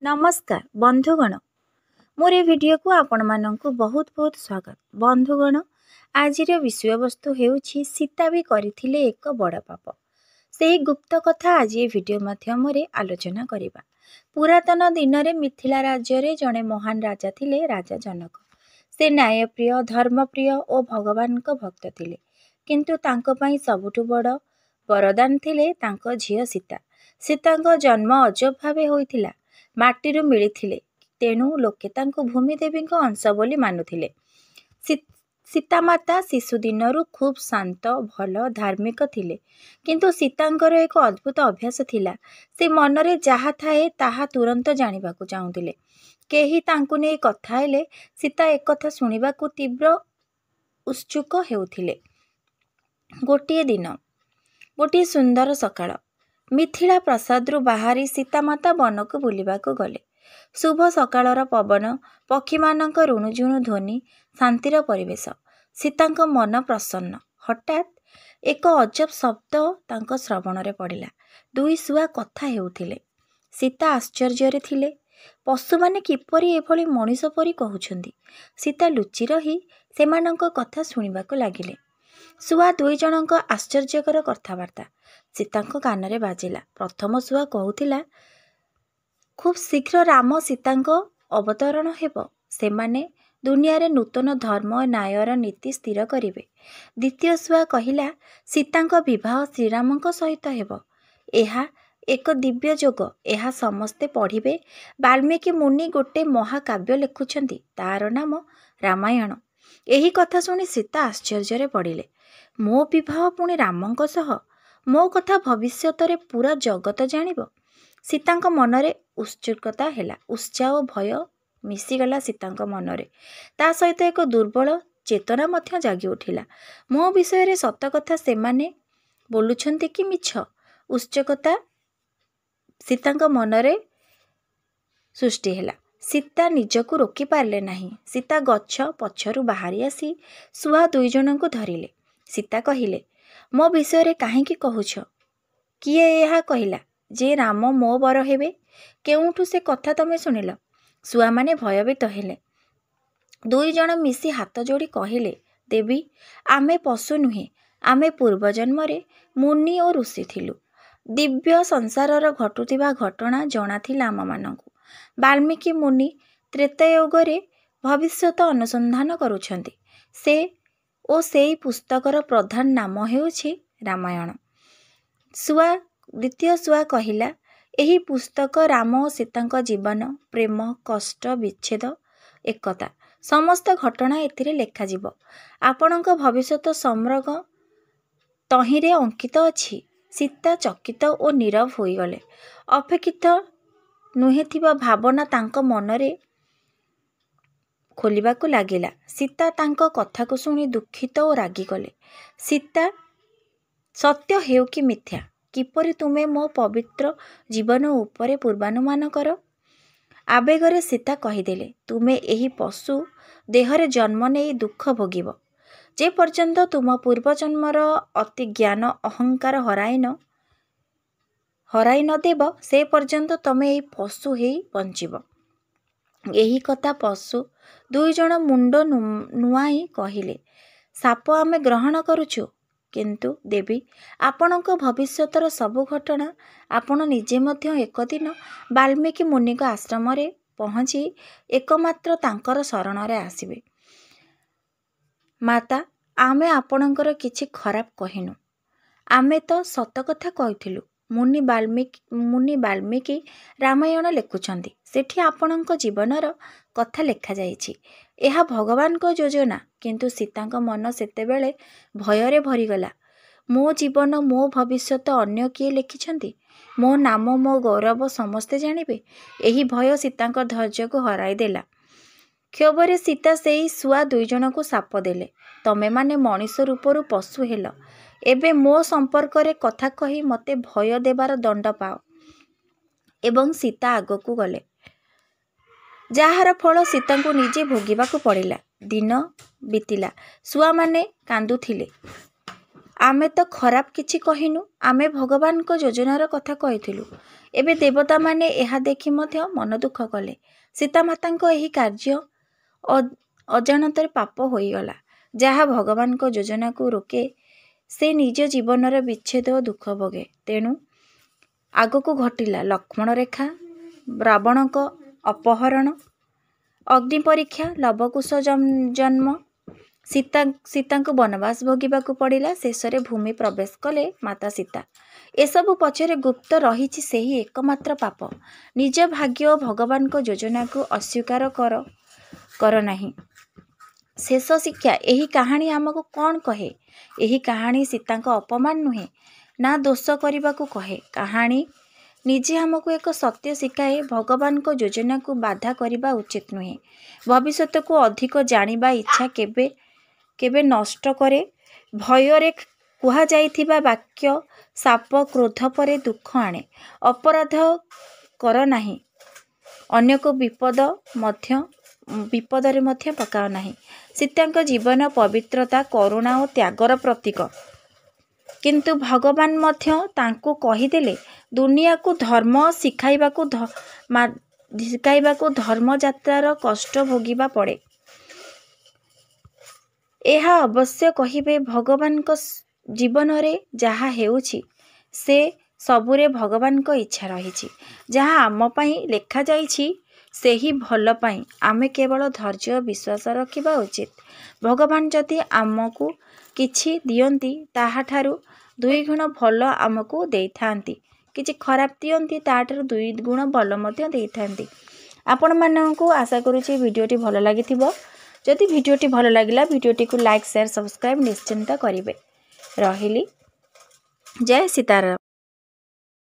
नमस्कार बंधुगण मोर भिडियो को आपण मानक बहुत बहुत स्वागत। बंधुगण आज विषय वस्तु हेउछि सीता भी करथिले एक बड़ पाप। से गुप्त कथा आज ये वीडियो माध्यम रे आलोचना करिबा। पुरातन दिन रे मिथिला राज्य रे जड़े महान राजा थिले राजा जनक। से न्यायप्रिय धर्मप्रिय और भगवान को भक्त थिले, किंतु तांको पई सबुठु बड़ वरदान थिले तांको झियो सीता। सीतांको जन्म अजब भावे होइथिला, माटीरू मिलिथिले, तेणु लोके तांको भूमिदेवी अंश बोली मानुथिले। सीतामाता शिशु दिनरू खूब शांत भल धार्मिक थिले, किंतु सीतांकर एक अद्भुत अभ्यास थिला। से मनरे जहा थाए ताहा तुरंत जानिबाकू चाहुथिले। केही तांकू नै कथा हेले सीता एक कथा सुनिबाकू तीव्र उत्सुक हेउथिले। गोटिए दिन गोटिए सुंदर सकाळ मिथिला प्रसादरू बाहरी सीतामाता बनकू बुलिबाकू गले। शुभ सकाळर पवन, पक्षीमानक ऋणुझुणु ध्वनि, शांतिर परिवेश। सीतांक मन प्रसन्न। हठात एक अजब शब्द तांक श्रवणरे पड़िला। दुई शुआ कथा हेउथिले। सीता आश्चर्य थिले। पशु माने किपरि एभली मनीष परि कहउछन्ति। सीता लुचि रही सेमानक कथा सुनिबाकू लागिले। शुआ दुई जनक आश्चर्यकर कथाबार्ता सीतांक कानरे बाजिला। प्रथम शुआ कहूथिला, खूब शीघ्र राम सीतांक अवतरण हेब। सेमाने दुनिया रे नूतन धर्म न्यायर नीति स्थिर करिवे। द्वितीय शुआ कहिला, सीतांक विवाह श्रीरामंक सहित हेब। एहा एक दिव्य जोग, एहा समस्ते पढ़िबे। वाल्मीकि मुनि गोटे महाकाव्य लिखुछन्ति, तार नाम रामायण। एही कथा सुनी सीता आश्चर्य पड़िले। मो विवाह पुणी रामंक सह, मो कथा भविष्यत रे पूरा जगत जानिब। सीतांक मनरे उत्सुकता हेला। उत्साह भय मिशीगला सीतांक मनरे। ता सहित एक दुर्बल चेतना मध्य जागी उठिला। मो विषय रे सत कथा सेमाने बोलुछन्ति कि मिछ? उत्सुकता सीतांक मनरे सृष्टि हेला। सीता निजकू रोकी पारले नाही। सीता गच्छ पछरू बाहरी आसी शुआ दुई जनकू धरिले। सीता कहिले, मो विषय रे काहेकि कहुछ? किए एहा कहिला जे राम मो बर हेबे? केउठू से कथा तमे सुनिल? शुआ माने भयभीत हेले। दुई जण मिसी हाथ जोड़ी कहिले, देवी आमे पशु नुहे, आमे पूर्व जन्म रे मुनि और ऋषि थिलु। दिव्य संसारर घटुथिबा घटना जଣା थिला आम मानकू। वाल्मीकि मुनि त्रेतायुग रे भविष्यत अनुसंधान करुछन्ति। से ओ सेई पुस्तकर प्रधान नाम हेउछि रामायण। शुआ द्वितीय शुआ कहिला, एही पुस्तक राम और सीतांक जीवन, प्रेम, कष्ट, विच्छेद, एकता समस्त घटना एथिरे लेखा जीव। आपणक भविष्यत सम्रग तहिरे अंकित अछि। सीता चकित और नीरव होई गले। अपेक्षित नुहे थिबा भावना तांक मनरे खोलिबाकू लागिला। सीता तांक कथा को सुनी दुखित और रागी गले। सीता, सत्य हेउ कि मिथ्या, किपरि तुमे मो पवित्र जीवन उपरे पूर्वानुमान कर? आवेगरे सीता कहिदेले, तुमे एही पशु देहरे जन्म नेई दुख भोगिब। जे पर्यंत तुम पूर्व जन्मर अति ज्ञान अहंकार हराई न देव, से पर्यंत तमे एही पशु हेई बंचिब। एही कथा पशु दुई जण मुंड नुआई कहिले, साप आमे ग्रहण करुछु, किंतु देवी आपणक भविष्यतर सबु घटना आपण निजे मध्य एक दिन वाल्मीकि मुनि आश्रम रे पहुँची एकमात्र तांकर शरण रे आसिबे। माता आमे आपणकर किछि खराब कहिनु, आमे तो सत कथा कहिथिलु। मुनि वाल्मीकि रामायण लेखुछन्ति, सेठी आपणक जीवनर कथा लेखा जाइछि। एहा भगवान को योजना, किंतु सीतांक मन सेतेबेले भयरे भरीगला। मो जीवन मो भविष्यत अन्य किए लिखिछन्ति, मो नाम मो गौरव समस्ते जानिबे। एही भय सीतांक धैर्य को हराई देला। क्षोभरे सीता सेई शुआ दुई जनकू साप देले, तमे माने मनीष रूपरू पशु हेल, एबे मो संपर्क रे कथा कही मते भय देबार दंड पाओ। एवं सीता आगकू गले, जाहार फल सीतांकू निजे भोगिबाकू पड़िला। दिन बीतिला। शुआ माने कांदुथिले। आमे तो खराब किछि कहिनु, आमे भगवान को योजनार कथा कहिथिलु। एबे देवता माने एहा देखि मध्य मन दुख कले। सीता मातांको एही कार्य अजाणତରେ पाप होईगला। जहा भगवान को योजना को रोके से निज जीवनर विच्छेद और दुख भोगे। तेणु आगको घटिला लक्ष्मण रेखा, रावण को अपहरण, अग्नि परीक्षा, लवकुश जन्म, सीता को वनवास भोगिबाकू पड़िला। शेषरे भूमि प्रवेश कले माता सीता। एसबु पछरे गुप्त रहिछि सेही एकमात्र पाप। निज भाग्य और भगवान को योजना को अस्वीकार कर नाही। शेष शिक्षा एही कहानी आमको कौन कहे? एही कहानी सीता को अपमान नुहे ना दोष करने कहे। कहानी निजे आमको एक सत्य शिखाए, भगवान को योजना को बाधा करने उचित नुहे। भविष्य को अधिक जानिबा इच्छा केबे केबे नष्ट करे। भୟରେ कुहा जाइथिबा वाक्य साप क्रोध परे दुख आणे। अपराध कर नाही, अन्य को विपदरे मध्य पकाओ नाही। सीतांक जीवन पवित्रता, करुणा और त्यागर प्रतीक। किंतु भगवान मध्य तांको कहिदेले दुनिया को धर्म शिखाइबाकू धर्म यात्रार कष्ट भोगिबा पड़े। एहा अवश्य कहिबे भगवान को जीवन रे जहा हेउछि से सबुरे भगवान को इच्छा रहिछि। जहा आम पई लेखा जाइछि सेही भल पई आमे केवल धैर्य विश्वास रखिबा उचित। भगवान जदि आमको किछि दियंती ताहा ठारू 2 गुण भल आमको देइथांती, किछि खराब दियंती ताठारू 2 गुण भल मध्य देइथांती। आपण माननकु आशा करूछि वीडियोटी भल लागिथिबो। जदि वीडियोटी भल लागिला वीडियोटी को लाइक शेयर सब्सक्राइब निश्चिंत करिवे। रहिली। जय सीताराम।